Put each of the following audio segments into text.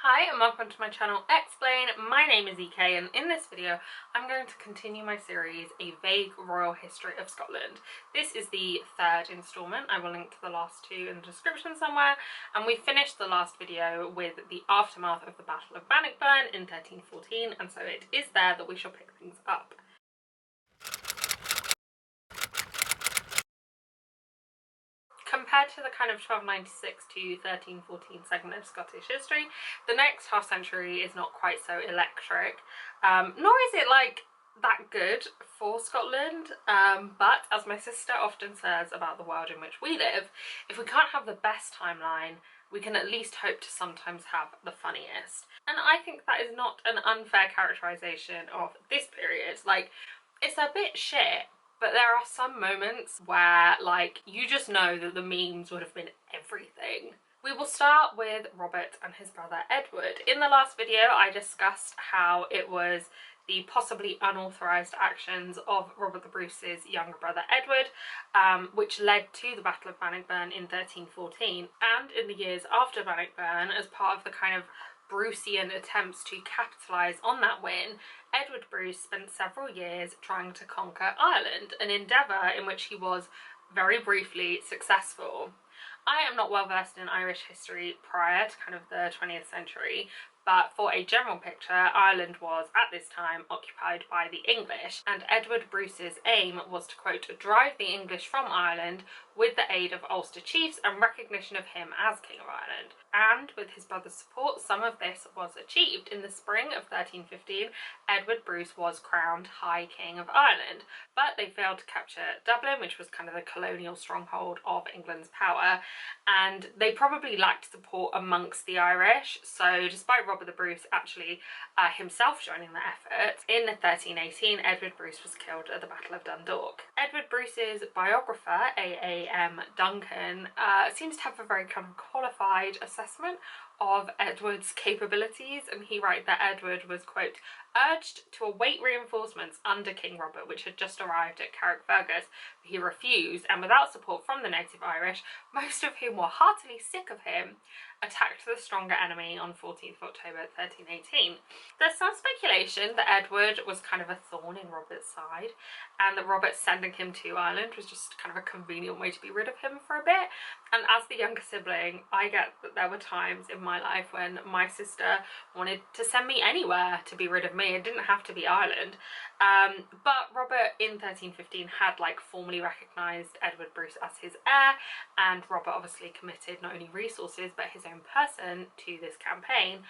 Hi and welcome to my channel Explain. My name is EK and in this video I'm going to continue my series A Vague Royal History of Scotland. This is the third instalment. I will link to the last two in the description somewhere, and we finished the last video with the aftermath of the Battle of Bannockburn in 1314, and so it is there that we shall pick things up. Compared to the kind of 1296 to 1314 segment of Scottish history, the next half century is not quite so electric, nor is it like that good for Scotland, but as my sister often says about the world in which we live, if we can't have the best timeline, we can at least hope to sometimes have the funniest. And I think that is not an unfair characterization of this period. Like, it's a bit shit, but there are some moments where, like, you just know that the memes would have been everything. We will start with Robert and his brother Edward. In the last video, I discussed how it was the possibly unauthorised actions of Robert the Bruce's younger brother Edward, which led to the Battle of Bannockburn in 1314. And in the years after Bannockburn, as part of the kind of Brucean attempts to capitalise on that win, Edward Bruce spent several years trying to conquer Ireland, an endeavour in which he was very briefly successful. I am not well versed in Irish history prior to kind of the 20th century, but for a general picture, Ireland was at this time occupied by the English, and Edward Bruce's aim was to, quote, drive the English from Ireland with the aid of Ulster chiefs and recognition of him as King of Ireland. And with his brother's support, some of this was achieved. In the spring of 1315, Edward Bruce was crowned High King of Ireland, but they failed to capture Dublin, which was kind of the colonial stronghold of England's power, and they probably lacked support amongst the Irish. So despite Robert the Bruce actually himself joining the effort, in 1318 Edward Bruce was killed at the Battle of Dundalk. Edward Bruce's biographer, A.A.M. Duncan, seems to have a very kind of qualified assessment of Edward's capabilities, and he writes that Edward was, quote, urged to await reinforcements under King Robert, which had just arrived at Carrick. He refused, and without support from the native Irish, most of whom were heartily sick of him, attacked the stronger enemy on 14th October 1318. There's some speculation that Edward was kind of a thorn in Robert's side, and that Robert sending him to Ireland was just kind of a convenient way to be rid of him for a bit. And as the younger sibling, I get that there were times in my life when my sister wanted to send me anywhere to be rid of me. It didn't have to be Ireland. But Robert in 1315 had like formally recognised Edward Bruce as his heir, and Robert obviously committed not only resources but his own person to this campaign.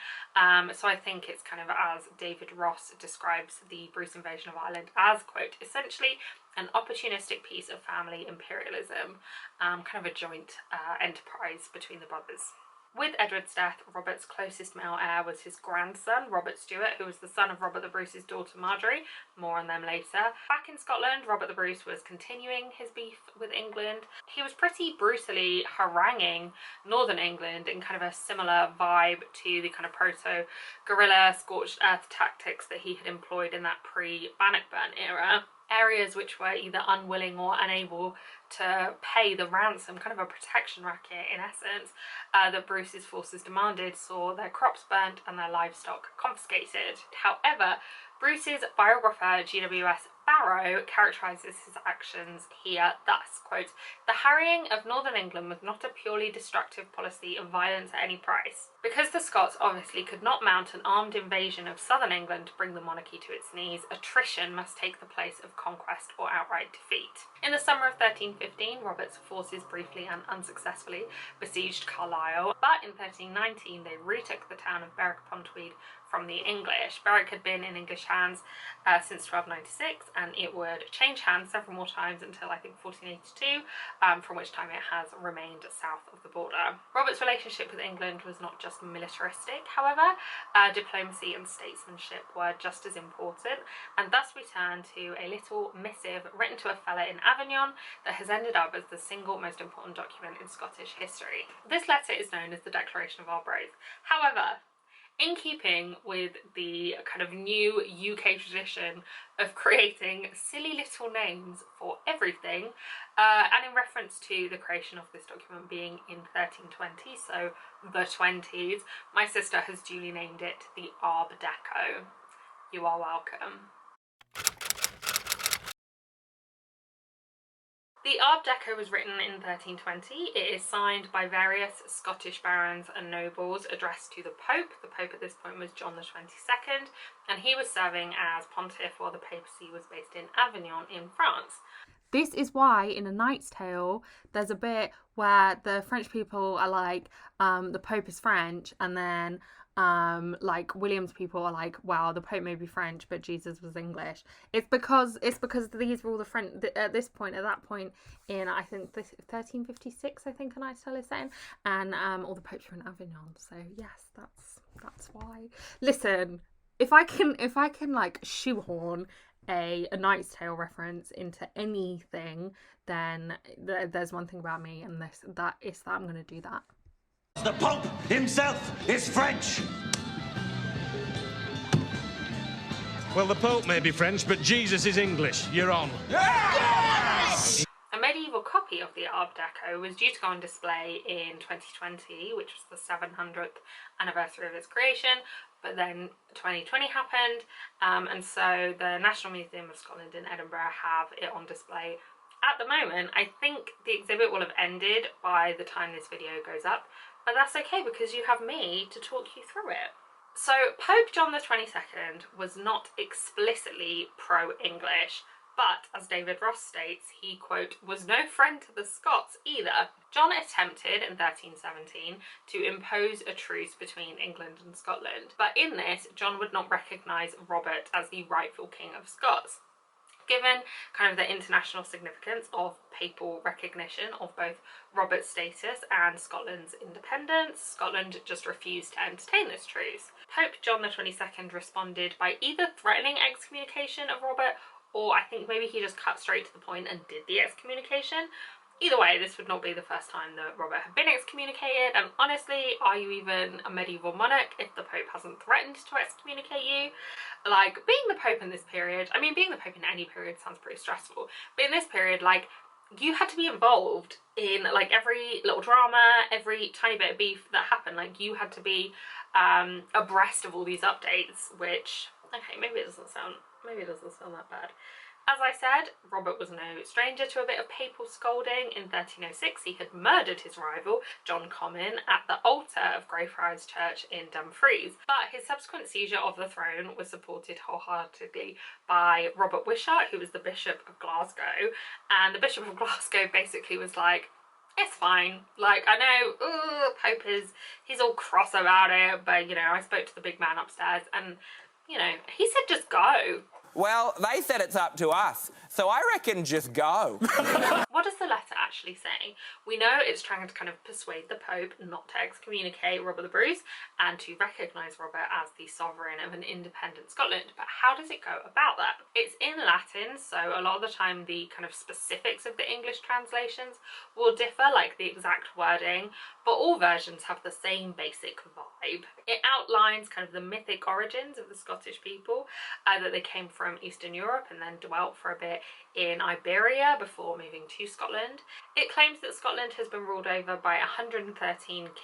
So I think it's kind of, as David Ross describes the Bruce invasion of Ireland as, quote, essentially an opportunistic piece of family imperialism, kind of a joint enterprise between the brothers. With Edward's death, Robert's closest male heir was his grandson, Robert Stewart, who was the son of Robert the Bruce's daughter Marjorie. More on them later. Back in Scotland, Robert the Bruce was continuing his beef with England. He was pretty brutally haranguing northern England in kind of a similar vibe to the kind of proto-guerrilla scorched earth tactics that he had employed in that pre-Bannockburn era. Areas which were either unwilling or unable to pay the ransom, kind of a protection racket in essence, that Bruce's forces demanded, saw their crops burnt and their livestock confiscated. However, Bruce's biographer G.W.S. Barrow characterises his actions here thus, quote, the harrying of northern England was not a purely destructive policy of violence at any price. Because the Scots obviously could not mount an armed invasion of southern England to bring the monarchy to its knees, attrition must take the place of conquest or outright defeat. In the summer of 1315, Robert's forces briefly and unsuccessfully besieged Carlisle, but in 1319 they retook the town of Berwick upon Tweed from the English. Berwick had been in English hands since 1296, and it would change hands several more times until I think 1482, from which time it has remained south of the border. Robert's relationship with England was not just militaristic, however. Diplomacy and statesmanship were just as important, and thus we turn to a little missive written to a fella in Avignon that has ended up as the single most important document in Scottish history. This letter is known as the Declaration of Arbroath. However, In keeping with the kind of new UK tradition of creating silly little names for everything, and in reference to the creation of this document being in 1320, so the 20s, my sister has duly named it the Ard Deco. You are welcome. The Ard Deco was written in 1320. It is signed by various Scottish barons and nobles, addressed to the Pope. The Pope at this point was John the 22nd, and he was serving as pontiff while the papacy was based in Avignon in France. This is why in A Knight's Tale there's a bit where the French people are like, the Pope is French, and then like William's people are like, wow, the Pope may be French but Jesus was English. It's because these were all the French at that point in, I think, 1356, I think A Knight's Tale is saying, and all the popes were in Avignon. So yes, that's why. Listen, if I can like shoehorn a Knight's Tale reference into anything, then there's one thing about me, and that I'm going to do that. The Pope himself is French. Well, the Pope may be French, but Jesus is English. You're on. Yes! A medieval copy of the Ard Deco was due to go on display in 2020, which was the 700th anniversary of its creation, but then 2020 happened, and so the National Museum of Scotland in Edinburgh have it on display. At the moment, I think the exhibit will have ended by the time this video goes up, but that's okay because you have me to talk you through it. So Pope John the 22nd was not explicitly pro-English, but as David Ross states, he, quote, was no friend to the Scots either. John attempted in 1317 to impose a truce between England and Scotland, but in this, John would not recognise Robert as the rightful King of Scots. Given kind of the international significance of papal recognition of both Robert's status and Scotland's independence, Scotland just refused to entertain this truce. Pope John the 22nd responded by either threatening excommunication of Robert, or I think maybe he just cut straight to the point and did the excommunication. Either way, this would not be the first time that Robert had been excommunicated, and honestly, are you even a medieval monarch if the Pope hasn't threatened to excommunicate you? Like, being the Pope in this period, I mean, being the Pope in any period sounds pretty stressful, but in this period, like, you had to be involved in, like, every little drama, every tiny bit of beef that happened. Like, you had to be abreast of all these updates, which, okay, maybe it doesn't sound that bad. As I said, Robert was no stranger to a bit of papal scolding. In 1306, he had murdered his rival, John Comyn, at the altar of Greyfriars Church in Dumfries. But his subsequent seizure of the throne was supported wholeheartedly by Robert Wishart, who was the Bishop of Glasgow. And the Bishop of Glasgow basically was like, it's fine. Like, I know, Pope he's all cross about it, but, you know, I spoke to the big man upstairs and, you know, he said just go. Well, they said it's up to us, so I reckon just go. What does the letter actually say? We know it's trying to kind of persuade the Pope not to excommunicate Robert the Bruce and to recognise Robert as the sovereign of an independent Scotland, but how does it go about that? It's in Latin, so a lot of the time the kind of specifics of the English translations will differ, like the exact wording, but all versions have the same basic vibe. It outlines kind of the mythic origins of the Scottish people, that they came from Eastern Europe and then dwelt for a bit in Iberia before moving to Scotland. It claims that Scotland has been ruled over by 113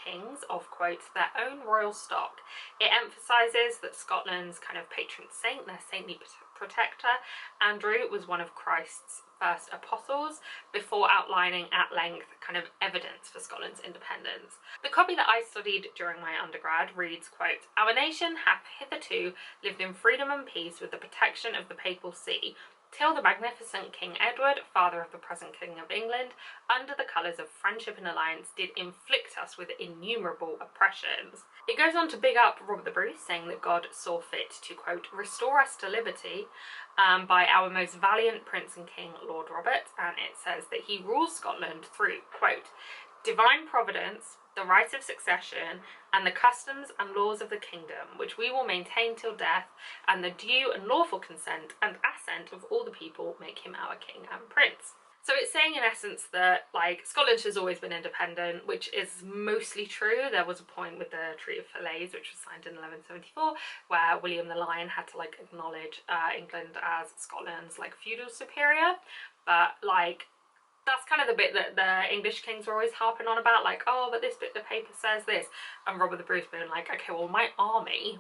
kings of, quote, their own royal stock. It emphasises that Scotland's kind of patron saint, their saintly protector, Andrew, was one of Christ's first apostles, before outlining at length kind of evidence for Scotland's independence. The copy that I studied during my undergrad reads, quote, our nation hath hitherto lived in freedom and peace with the protection of the papal see, till the magnificent King Edward, father of the present King of England, under the colours of friendship and alliance, did inflict us with innumerable oppressions. It goes on to big up Robert the Bruce, saying that God saw fit to, quote, restore us to liberty by our most valiant Prince and King, Lord Robert, and it says that he rules Scotland through, quote, divine providence, the right of succession, and the customs and laws of the kingdom, which we will maintain till death, and the due and lawful consent and assent of all the people make him our king and prince. So it's saying in essence that like Scotland has always been independent, which is mostly true. There was a point with the Treaty of Falaise, which was signed in 1174, where William the Lion had to like acknowledge England as Scotland's like feudal superior. But like that's kind of the bit that the English kings were always harping on about, like, oh, but this bit of the paper says this, and Robert the Bruce being like, okay, well my army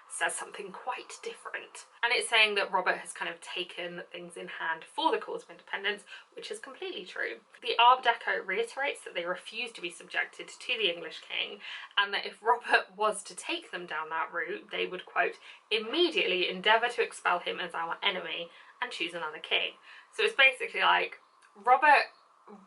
says something quite different. And it's saying that Robert has kind of taken things in hand for the cause of independence, which is completely true. The Ard Deco reiterates that they refuse to be subjected to the English king, and that if Robert was to take them down that route, they would, quote, immediately endeavour to expel him as our enemy and choose another king. So it's basically like,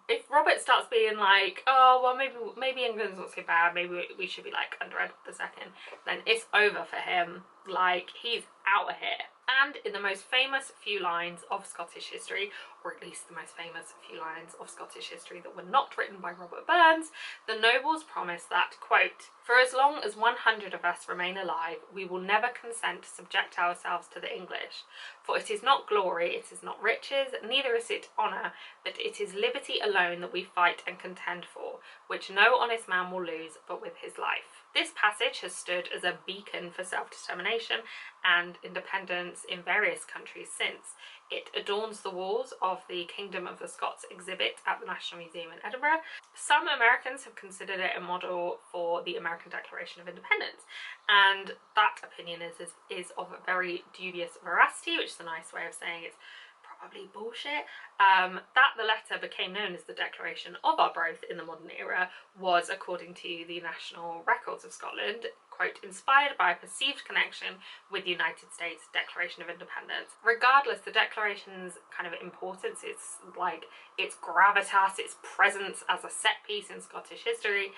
if Robert starts being like, oh, well, maybe England's not so bad, maybe we should be like under Edward II, then it's over for him. Like, he's out of here. And in the most famous few lines of Scottish history, or at least the most famous few lines of Scottish history that were not written by Robert Burns, the nobles promise that, quote, for as long as 100 of us remain alive, we will never consent to subject ourselves to the English. For it is not glory, it is not riches, neither is it honour, but it is liberty alone that we fight and contend for, which no honest man will lose but with his life. This passage has stood as a beacon for self-determination and independence in various countries since. It adorns the walls of the Kingdom of the Scots exhibit at the National Museum in Edinburgh. Some Americans have considered it a model for the American Declaration of Independence, and that opinion is of a very dubious veracity, which is a nice way of saying it's probably bullshit. That the letter became known as the Declaration of Arbroath in the modern era was, according to the National Records of Scotland, quote, inspired by a perceived connection with the United States Declaration of Independence. Regardless, the Declaration's kind of importance, its like its gravitas, its presence as a set piece in Scottish history,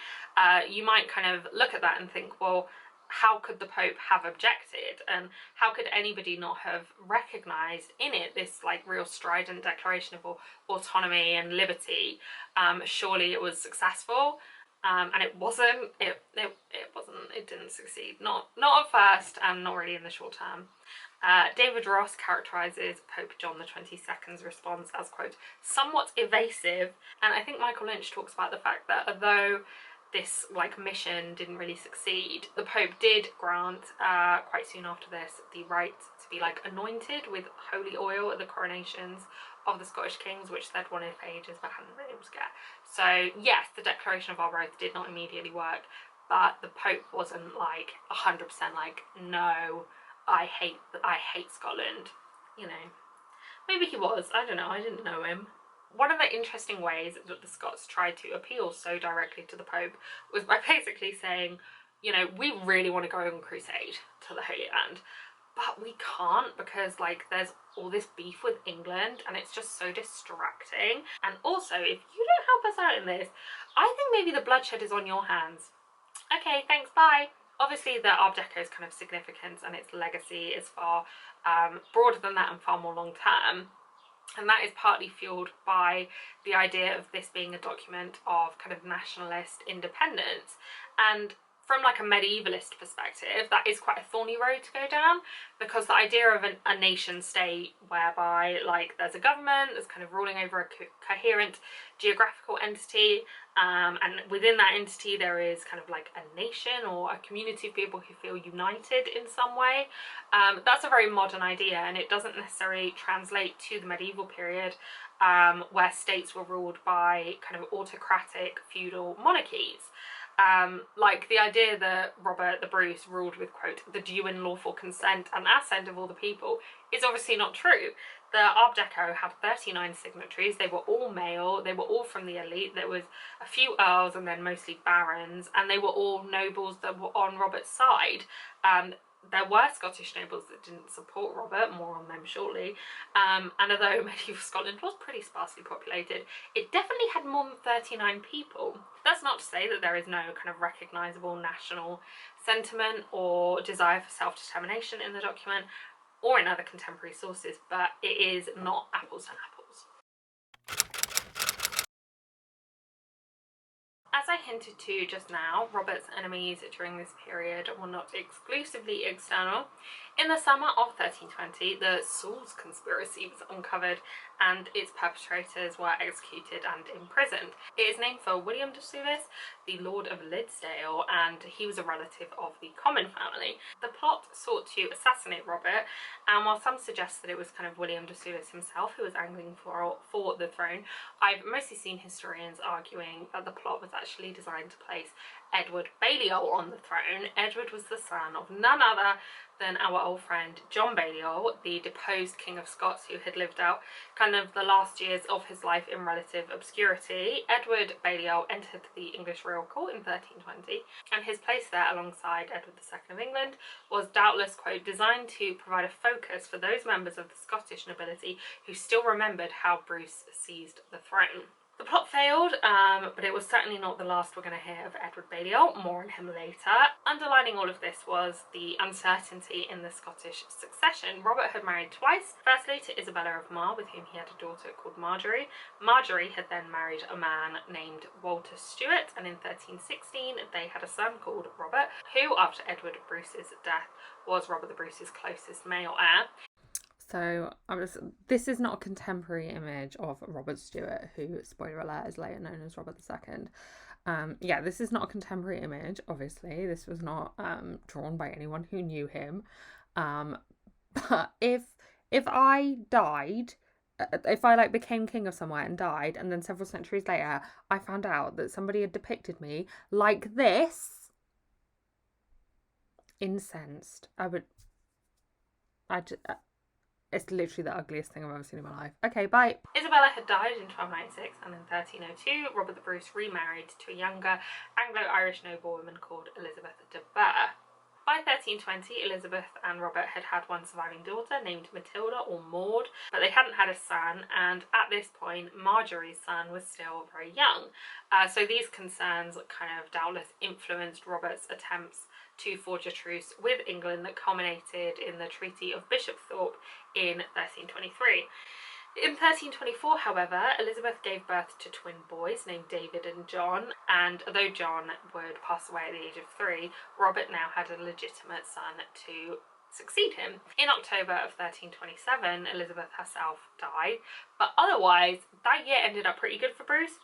you might kind of look at that and think, well, how could the Pope have objected, and how could anybody not have recognised in it this like real strident declaration of autonomy and liberty? Surely it was successful, and it wasn't. It didn't succeed. Not at first, and not really in the short term. David Ross characterises Pope John XXII's response as, quote, somewhat evasive, and I think Michael Lynch talks about the fact that although this like mission didn't really succeed, the Pope did grant quite soon after this the right to be like anointed with holy oil at the coronations of the Scottish kings, which they'd wanted for ages but hadn't been able to get. So yes, the Declaration of Arbroath did not immediately work, but the Pope wasn't like 100% like, no, I hate Scotland, you know. Maybe he was, I don't know, I didn't know him. One of the interesting ways that the Scots tried to appeal so directly to the Pope was by basically saying, you know, we really want to go on crusade to the Holy Land, but we can't because like there's all this beef with England and it's just so distracting. And also, if you don't help us out in this, I think maybe the bloodshed is on your hands. Okay, thanks, bye. Obviously the Ard Deco's kind of significance and its legacy is far broader than that and far more long term. And that is partly fueled by the idea of this being a document of kind of nationalist independence. And from like a medievalist perspective, that is quite a thorny road to go down, because the idea of a nation state whereby like there's a government that's kind of ruling over a coherent geographical entity, and within that entity there is kind of like a nation or a community of people who feel united in some way. That's a very modern idea, and it doesn't necessarily translate to the medieval period, where states were ruled by kind of autocratic feudal monarchies. Like the idea that Robert the Bruce ruled with, quote, the due and lawful consent and assent of all the people is obviously not true. The Ard Deco had 39 signatories, they were all male, they were all from the elite, there was a few earls and then mostly barons, and they were all nobles that were on Robert's side. There were Scottish nobles that didn't support Robert, more on them shortly, and although medieval Scotland was pretty sparsely populated, it definitely had more than 39 people. That's not to say that there is no kind of recognisable national sentiment or desire for self-determination in the document or in other contemporary sources, but it is not apples to apples. As I hinted to just now, Robert's enemies during this period were not exclusively external. In the summer of 1320, the Sewell's conspiracy was uncovered and its perpetrators were executed and imprisoned. It is named for William de Soulis, the Lord of Liddesdale, and he was a relative of the Comyn family. The plot sought to assassinate Robert, and while some suggest that it was kind of William de Soulis himself who was angling for the throne, I've mostly seen historians arguing that the plot was actually designed to place Edward Balliol on the throne. Edward was the son of none other than our old friend John Balliol, the deposed King of Scots who had lived out kind of the last years of his life in relative obscurity. Edward Balliol entered the English royal court in 1320, and his place there alongside Edward II of England was doubtless, quote, designed to provide a focus for those members of the Scottish nobility who still remembered how Bruce seized the throne. The plot failed, but it was certainly not the last we're going to hear of Edward Balliol. More on him later. Underlining all of this was the uncertainty in the Scottish succession. Robert had married twice. Firstly to Isabella of Mar, with whom he had a daughter called Marjorie. Marjorie had then married a man named Walter Stewart, and in 1316 they had a son called Robert, who after Edward Bruce's death was Robert the Bruce's closest male heir. So this is not a contemporary image of Robert Stewart, who, spoiler alert, is later known as Robert II. Yeah, this is not a contemporary image, obviously. This was not drawn by anyone who knew him. But if I died, if I became king of somewhere and died, and then several centuries later I found out that somebody had depicted me like this, incensed, it's literally the ugliest thing I've ever seen in my life. Okay, bye. Isabella had died in 1296, and in 1302 Robert the Bruce remarried to a younger Anglo-Irish noblewoman called Elizabeth de Burgh. By 1320, Elizabeth and Robert had had one surviving daughter named Matilda or Maud, but they hadn't had a son, and at this point Marjorie's son was still very young. So these concerns kind of doubtless influenced Robert's attempts to forge a truce with England that culminated in the Treaty of Bishopthorpe in 1323. In 1324, however, Elizabeth gave birth to twin boys named David and John, and although John would pass away at the age of 3, Robert now had a legitimate son to succeed him. In October of 1327, Elizabeth herself died, but otherwise that year ended up pretty good for Bruce,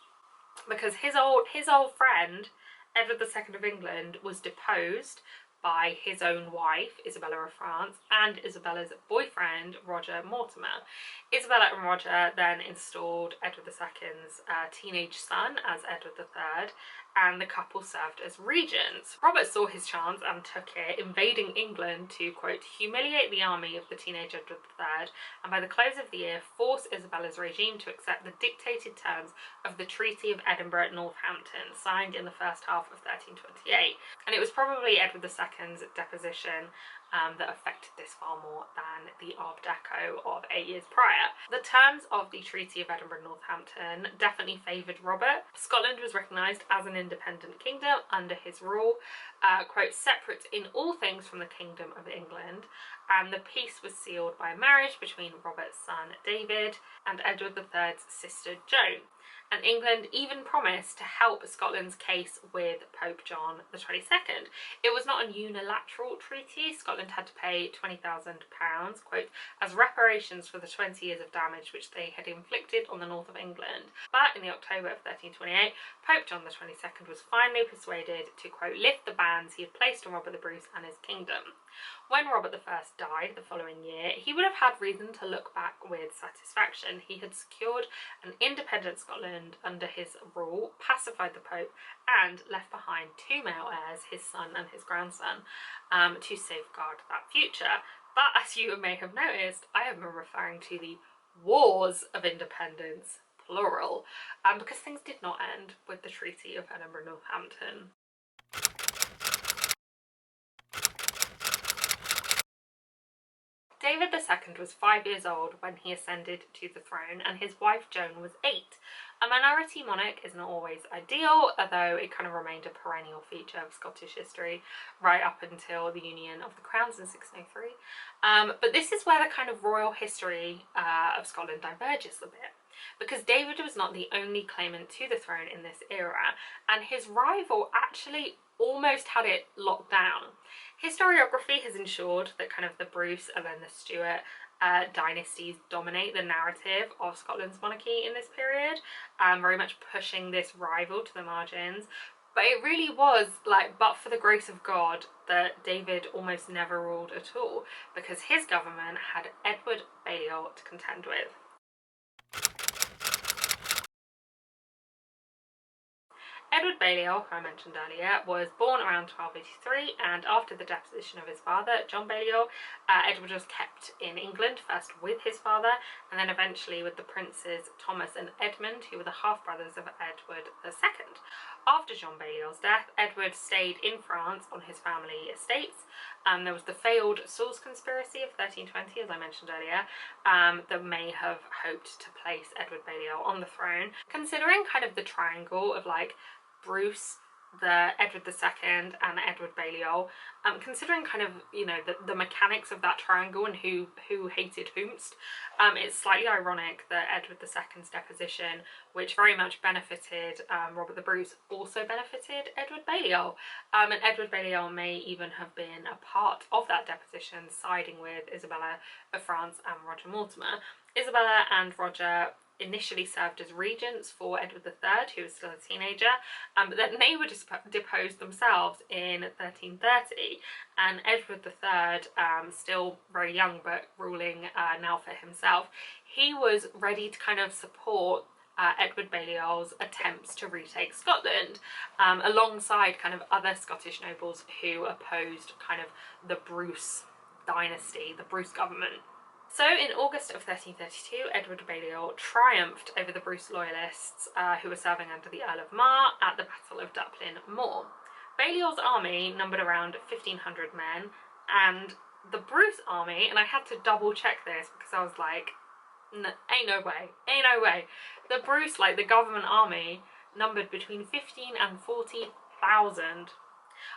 because his old friend Edward II of England was deposed by his own wife, Isabella of France, and Isabella's boyfriend, Roger Mortimer. Isabella and Roger then installed Edward II's teenage son as Edward III, and the couple served as regents. Robert saw his chance and took it, invading England to, quote, humiliate the army of the teenage Edward III, and by the close of the year force Isabella's regime to accept the dictated terms of the Treaty of Edinburgh at Northampton, signed in the first half of 1328. And it was probably Edward II's deposition that affected this far more than the Art Deco of 8 years prior. The terms of the Treaty of Edinburgh Northampton definitely favoured Robert. Scotland was recognised as an independent kingdom under his rule, quote, separate in all things from the Kingdom of England, and the peace was sealed by a marriage between Robert's son David and Edward III's sister Joan. And England even promised to help Scotland's case with Pope John XXII. It was not a unilateral treaty. Scotland had to pay £20,000, quote, as reparations for the 20 years of damage which they had inflicted on the north of England. But in the October of 1328, Pope John XXII was finally persuaded to, quote, lift the bans he had placed on Robert the Bruce and his kingdom. When Robert I died the following year, he would have had reason to look back with satisfaction. He had secured an independent Scotland under his rule, pacified the Pope, and left behind 2 male heirs, his son and his grandson, to safeguard that future. But as you may have noticed, I have been referring to the Wars of Independence, plural, because things did not end with the Treaty of Edinburgh Northampton. David II was 5 years old when he ascended to the throne, and his wife Joan was 8. A minority monarch is not always ideal, although it kind of remained a perennial feature of Scottish history right up until the union of the crowns in 1603. But this is where the kind of royal history of Scotland diverges a bit. because David was not the only claimant to the throne in this era, and his rival actually almost had it locked down. Historiography has ensured that kind of the Bruce and then the Stuart dynasties dominate the narrative of Scotland's monarchy in this period, very much pushing this rival to the margins. But it really was like, but for the grace of God, that David almost never ruled at all, because his government had Edward Balliol to contend with. Edward Balliol, who I mentioned earlier, was born around 1283, and after the deposition of his father, John Balliol, Edward was kept in England, first with his father, and then eventually with the princes Thomas and Edmund, who were the half-brothers of Edward II. After John Balliol's death, Edward stayed in France on his family estates. There was the failed Sewell's conspiracy of 1320, as I mentioned earlier, that may have hoped to place Edward Balliol on the throne. Considering kind of the triangle of like Bruce, Edward II and Edward Balliol, considering kind of, you know, the mechanics of that triangle and who hated whomst, it's slightly ironic that Edward II's deposition, which very much benefited Robert the Bruce, also benefited Edward Balliol, and Edward Balliol may even have been a part of that deposition, siding with Isabella of France and Roger Mortimer. Isabella and Roger initially served as regents for Edward III, who was still a teenager, but then they were deposed themselves in 1330, and Edward III, still very young but ruling now for himself, he was ready to kind of support Edward Balliol's attempts to retake Scotland, alongside kind of other Scottish nobles who opposed kind of the Bruce dynasty, the Bruce government. So in August of 1332, Edward Balliol triumphed over the Bruce loyalists who were serving under the Earl of Mar at the Battle of Duplin Moor. Balliol's army numbered around 1,500 men, and the Bruce army, and I had to double check this because I was like, ain't no way. The Bruce, like the government army, numbered between 15 and 40,000.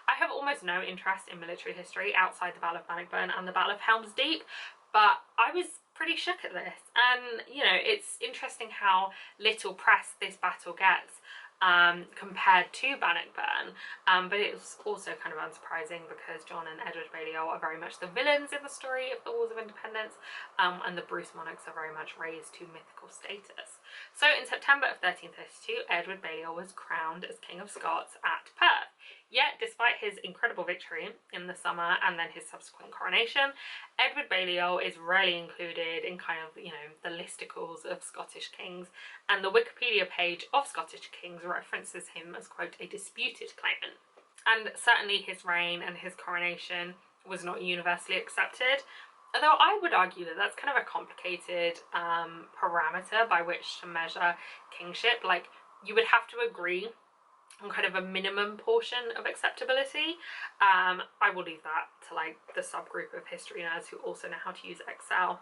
I have almost no interest in military history outside the Battle of Bannockburn and the Battle of Helm's Deep, but I was pretty shook at this, and you know, it's interesting how little press this battle gets compared to Bannockburn, but it's also kind of unsurprising because John and Edward Balliol are very much the villains in the story of the Wars of Independence, and the Bruce monarchs are very much raised to mythical status. So in September of 1332, Edward Balliol was crowned as King of Scots at Perth. Yet, despite his incredible victory in the summer and then his subsequent coronation, Edward Balliol is rarely included in kind of, you know, the listicles of Scottish kings, and the Wikipedia page of Scottish kings references him as, quote, a disputed claimant. And certainly his reign and his coronation was not universally accepted, although I would argue that that's kind of a complicated parameter by which to measure kingship. Like, you would have to agree on kind of a minimum portion of acceptability. I will leave that to like the subgroup of history nerds who also know how to use Excel.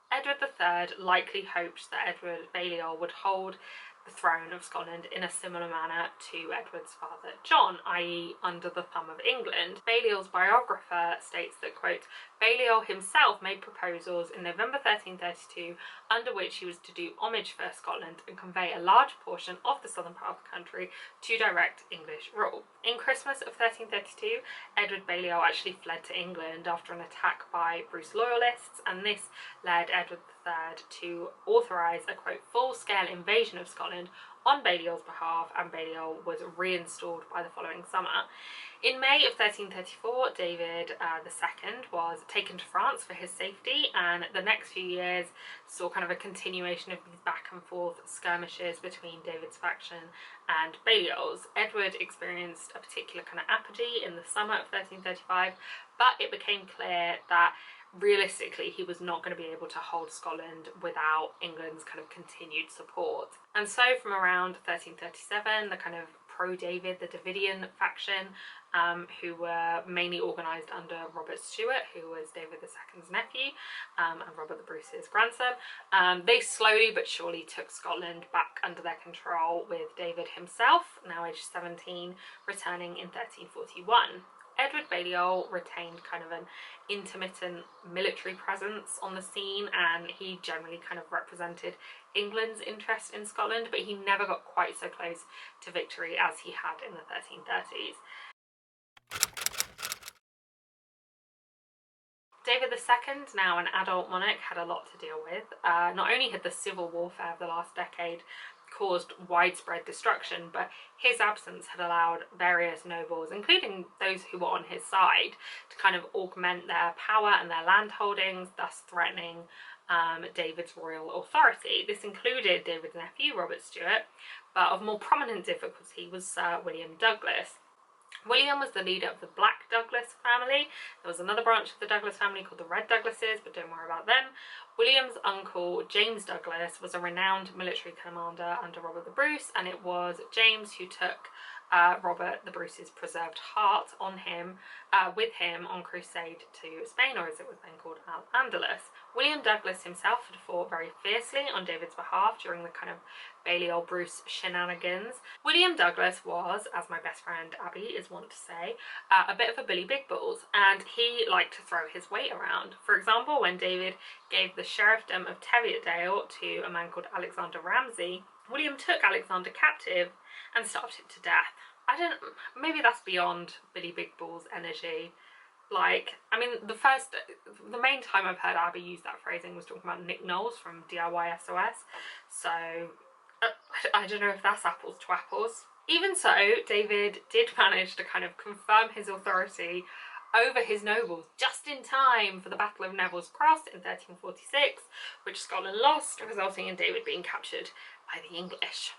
Edward III likely hoped that Edward Balliol would hold the throne of Scotland in a similar manner to Edward's father John, i.e. under the thumb of England. Balliol's biographer states that, quote, Balliol himself made proposals in November 1332 under which he was to do homage for Scotland and convey a large portion of the southern part of the country to direct English rule. In Christmas of 1332, Edward Balliol actually fled to England after an attack by Bruce loyalists, and this led Edward III to authorise a, quote, full-scale invasion of Scotland on Balliol's behalf, and Balliol was reinstalled by the following summer. In May of 1334, David II was taken to France for his safety, and the next few years saw kind of a continuation of these back and forth skirmishes between David's faction and Balliol's. Edward experienced a particular kind of apogee in the summer of 1335, but it became clear that realistically he was not going to be able to hold Scotland without England's kind of continued support. And so from around 1337, the kind of pro-David, the Davidian faction, who were mainly organised under Robert Stuart, who was David II's nephew, and Robert the Bruce's grandson, they slowly but surely took Scotland back under their control, with David himself, now aged 17, returning in 1341. Edward Balliol retained kind of an intermittent military presence on the scene, and he generally kind of represented England's interest in Scotland, but he never got quite so close to victory as he had in the 1330s. David II, now an adult monarch, had a lot to deal with. Not only had the civil warfare of the last decade caused widespread destruction, but his absence had allowed various nobles, including those who were on his side, to kind of augment their power and their land holdings, thus threatening David's royal authority. This included David's nephew, Robert Stewart, but of more prominent difficulty was Sir William Douglas. William was the leader of the Black Douglas family. There was another branch of the Douglas family called the Red Douglases, but don't worry about them. William's uncle, James Douglas, was a renowned military commander under Robert the Bruce, and it was James who took Robert the Bruce's preserved heart on him, with him on crusade to Spain, or as it was then called, Al-Andalus. William Douglas himself had fought very fiercely on David's behalf during the kind of Balliol-Bruce shenanigans. William Douglas was, as my best friend Abby is wont to say, a bit of a Billy Big Balls, and he liked to throw his weight around. For example, when David gave the sheriffdom of Teviotdale to a man called Alexander Ramsay, William took Alexander captive and starved him to death. Maybe that's beyond Billy Big Balls energy. Like, I mean, the main time I've heard Abby use that phrasing was talking about Nick Knowles from D.W.S. So, I don't know if that's apples to apples. Even so, David did manage to kind of confirm his authority over his nobles just in time for the Battle of Neville's Cross in 1346, which Scotland lost, resulting in David being captured by the English.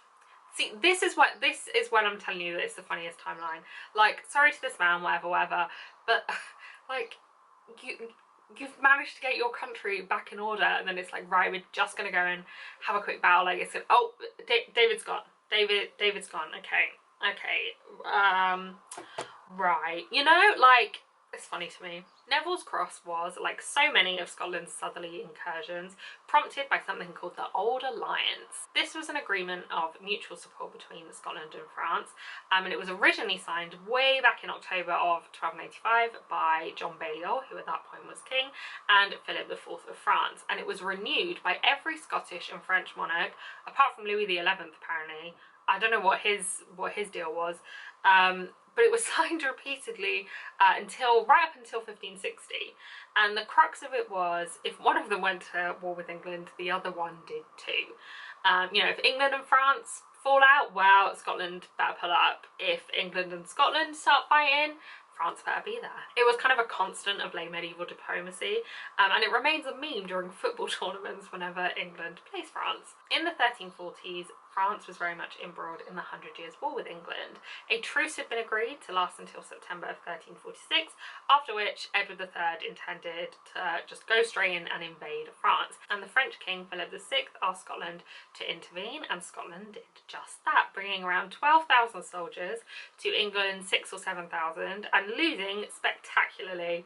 See, this is when I'm telling you that it's the funniest timeline. Like, sorry to this man, whatever, but like, you've managed to get your country back in order, and then it's like, right, we're just gonna go and have a quick battle. Like, it's gonna, oh, David's gone. David's gone. Okay. Right. You know, like, it's funny to me. Neville's Cross was, like so many of Scotland's southerly incursions, prompted by something called the Old Alliance. This was an agreement of mutual support between Scotland and France, and it was originally signed way back in October of 1285 by John Balliol, who at that point was king, and Philip IV of France, and it was renewed by every Scottish and French monarch, apart from Louis XI apparently. I don't know what his deal was, but it was signed repeatedly right up until 1560. And the crux of it was, if one of them went to war with England, the other one did too. You know, if England and France fall out, well, Scotland better pull up. If England and Scotland start fighting, France better be there. It was kind of a constant of late medieval diplomacy, and it remains a meme during football tournaments whenever England plays France. In the 1340s, France was very much embroiled in the 100 Years' War with England. A truce had been agreed to last until September of 1346, after which Edward III intended to just go straight in and invade France. And the French king, Philip VI, asked Scotland to intervene, and Scotland did just that, bringing around 12,000 soldiers to England's 6,000 or 7,000, and losing spectacularly.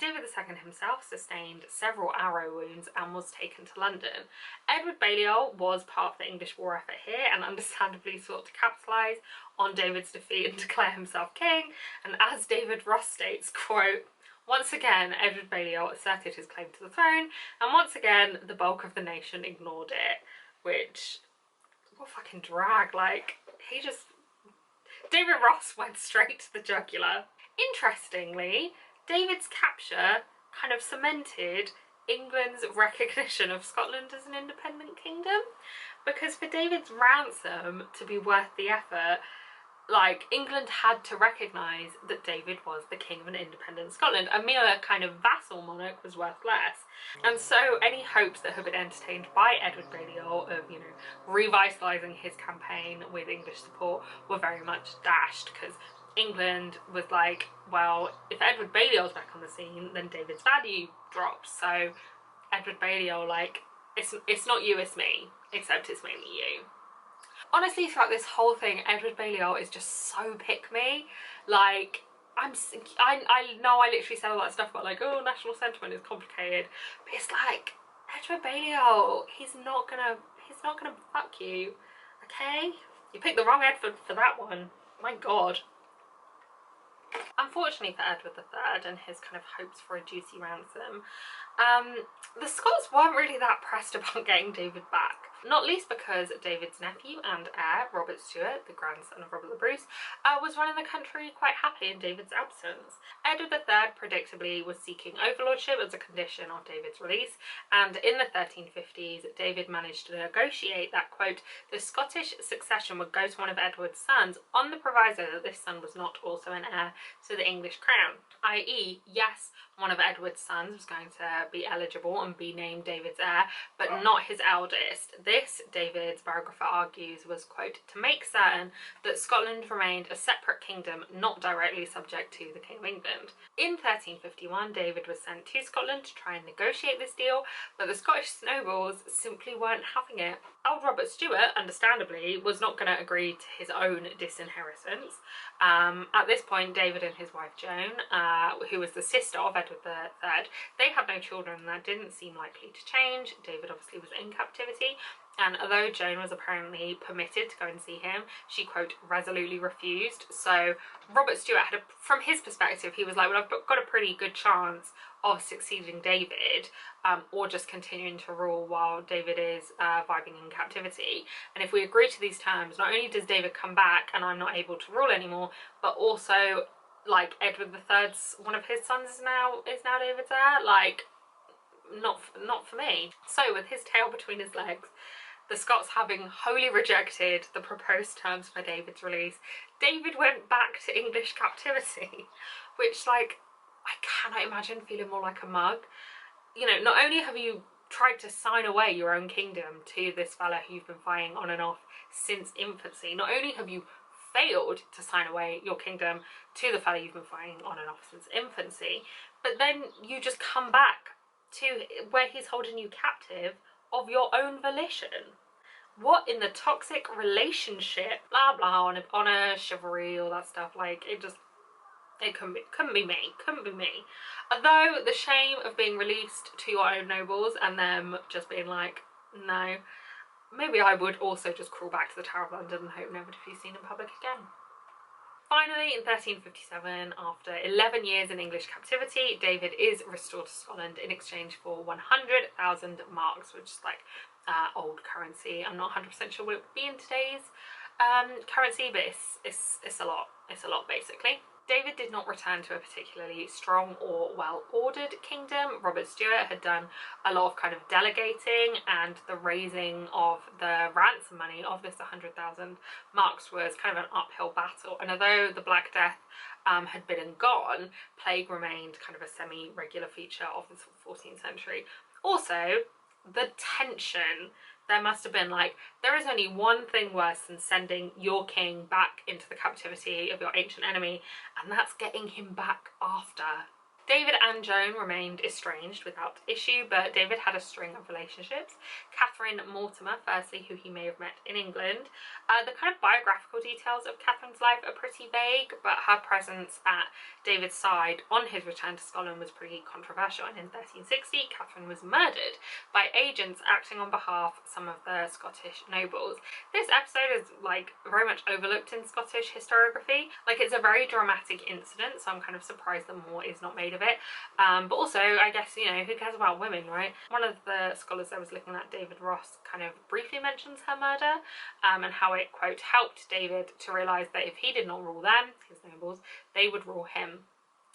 David II himself sustained several arrow wounds and was taken to London. Edward Balliol was part of the English war effort here, and understandably sought to capitalise on David's defeat and declare himself king. And as David Ross states, quote, "Once again, Edward Balliol asserted his claim to the throne, and once again, the bulk of the nation ignored it." Which, what fucking drag, like, David Ross went straight to the jugular. Interestingly, David's capture kind of cemented England's recognition of Scotland as an independent kingdom, because for David's ransom to be worth the effort, like, England had to recognise that David was the king of an independent Scotland. A mere kind of vassal monarch was worth less. And so any hopes that had been entertained by Edward Balliol of, you know, revitalising his campaign with English support were very much dashed, because England was like, well, if Edward Balliol's back on the scene, then David's value drops. So Edward Balliol, like, it's not you, it's me, except it's mainly you. Honestly, throughout this whole thing, Edward Balliol is just so pick me. Like, I know I literally said all that stuff about, like, oh, national sentiment is complicated, but it's like, Edward Balliol, he's not gonna fuck you, okay? You picked the wrong Edward for that one. My god. Unfortunately for Edward III and his kind of hopes for a juicy ransom, the Scots weren't really that pressed about getting David back. Not least because David's nephew and heir, Robert Stewart, the grandson of Robert the Bruce, was running the country quite happy in David's absence. Edward III predictably was seeking overlordship as a condition of David's release, and in the 1350s David managed to negotiate that, quote, the Scottish succession would go to one of Edward's sons on the proviso that this son was not also an heir to the English crown, i.e. yes, one of Edward's sons was going to be eligible and be named David's heir, but not his eldest. This, David's biographer argues, was, quote, to make certain that Scotland remained a separate kingdom not directly subject to the King of England. In 1351, David was sent to Scotland to try and negotiate this deal, but the Scottish nobles simply weren't having it. Old Robert Stewart, understandably, was not going to agree to his own disinheritance. At this point, David and his wife Joan, who was the sister of Edward III, they had no children, and that didn't seem likely to change. David obviously was in captivity, and although Joan was apparently permitted to go and see him, she, quote, resolutely refused. So Robert Stewart had, from his perspective, he was like, well, I've got a pretty good chance of succeeding David, or just continuing to rule while David is vibing in captivity. And if we agree to these terms, not only does David come back and I'm not able to rule anymore, but also, like, Edward III's, one of his sons is now David's heir. Like, not for me. So with his tail between his legs, the Scots having wholly rejected the proposed terms for David's release, David went back to English captivity, which, like, I cannot imagine feeling more like a mug. You know, not only have you tried to sign away your own kingdom to this fella who you've been fighting on and off since infancy, not only have you failed to sign away your kingdom to the fella you've been fighting on and off since infancy, but then you just come back to where he's holding you captive of your own volition. What in the toxic relationship, blah blah, on a chivalry, all that stuff, like, it couldn't be me. Although the shame of being released to your own nobles and them just being like, no, maybe I would also just crawl back to the Tower of London and hope never to be seen in public again. Finally, in 1357, after 11 years in English captivity, David is restored to Scotland in exchange for 100,000 marks, which is like old currency. I'm not 100% sure what it would be in today's currency, but it's a lot. It's a lot, basically. David did not return to a particularly strong or well-ordered kingdom. Robert Stewart had done a lot of kind of delegating, and the raising of the ransom money of this 100,000 marks was kind of an uphill battle. And although the Black Death had been and gone, plague remained kind of a semi-regular feature of the 14th century. Also, the tension. There must have been, like, there is only one thing worse than sending your king back into the captivity of your ancient enemy, and that's getting him back after. David and Joan remained estranged without issue, but David had a string of relationships. Catherine Mortimer, firstly, who he may have met in England. The kind of biographical details of Catherine's life are pretty vague, but her presence at David's side on his return to Scotland was pretty controversial, and in 1360 Catherine was murdered by agents acting on behalf of some of the Scottish nobles. This episode is, like, very much overlooked in Scottish historiography. Like, it's a very dramatic incident, so I'm kind of surprised that more is not made of it. But also, I guess, you know, who cares about women, right? One of the scholars I was looking at, David Ross, kind of briefly mentions her murder, and how it, quote, helped David to realise that if he did not rule them, his nobles, they would rule him,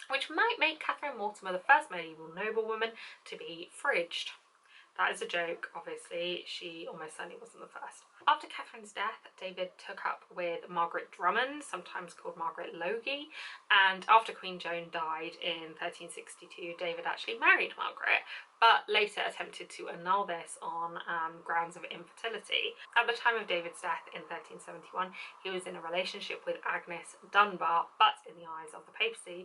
which might make Catherine Mortimer the first medieval noblewoman to be fridged. That is a joke, obviously. She almost certainly wasn't the first. After Catherine's death, David took up with Margaret Drummond, sometimes called Margaret Logie, and after Queen Joan died in 1362, David actually married Margaret, but later attempted to annul this on grounds of infertility. At the time of David's death in 1371, he was in a relationship with Agnes Dunbar, but in the eyes of the papacy,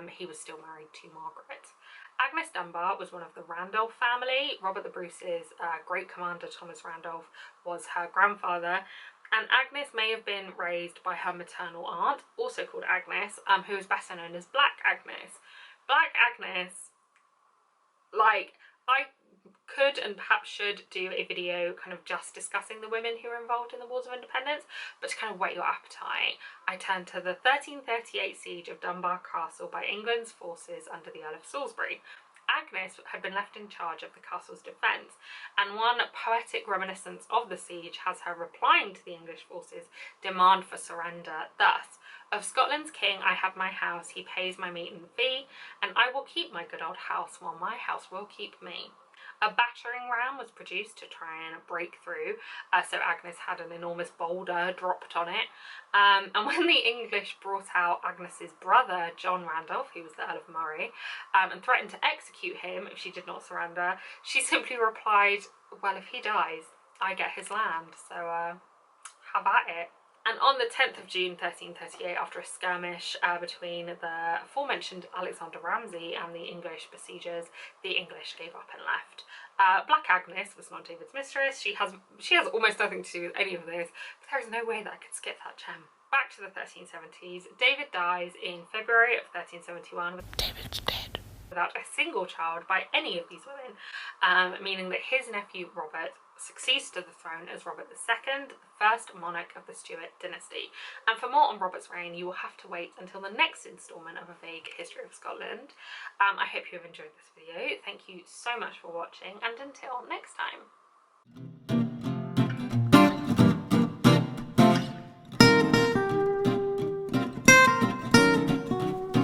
he was still married to Margaret. Agnes Dunbar was one of the Randolph family. Robert the Bruce's great commander Thomas Randolph was her grandfather, and Agnes may have been raised by her maternal aunt, also called Agnes, who was better known as Black Agnes. Black Agnes, like, I could and perhaps should do a video kind of just discussing the women who were involved in the Wars of Independence, but to kind of whet your appetite, I turned to the 1338 siege of Dunbar Castle by England's forces under the Earl of Salisbury. Agnes had been left in charge of the castle's defence, and one poetic reminiscence of the siege has her replying to the English forces' demand for surrender thus: "Of Scotland's king I have my house, he pays my meat and fee, and I will keep my good old house while my house will keep me." A battering ram was produced to try and break through, so Agnes had an enormous boulder dropped on it. And when the English brought out Agnes's brother, John Randolph, who was the Earl of Murray, and threatened to execute him if she did not surrender, she simply replied, "Well, if he dies, I get his land, so have at it." And on the 10th of June 1338, after a skirmish between the aforementioned Alexander Ramsay and the English besiegers, the English gave up and left. Black Agnes was not David's mistress. She has almost nothing to do with any of this, but there is no way that I could skip that gem. Back to the 1370s, David dies in February of 1371. David's dead. Without a single child by any of these women, meaning that his nephew Robert succeeds to the throne as Robert II, the first monarch of the Stuart dynasty. And for more on Robert's reign, you will have to wait until the next instalment of A Vague History of Scotland. I hope you have enjoyed this video. Thank you so much for watching, and until next time.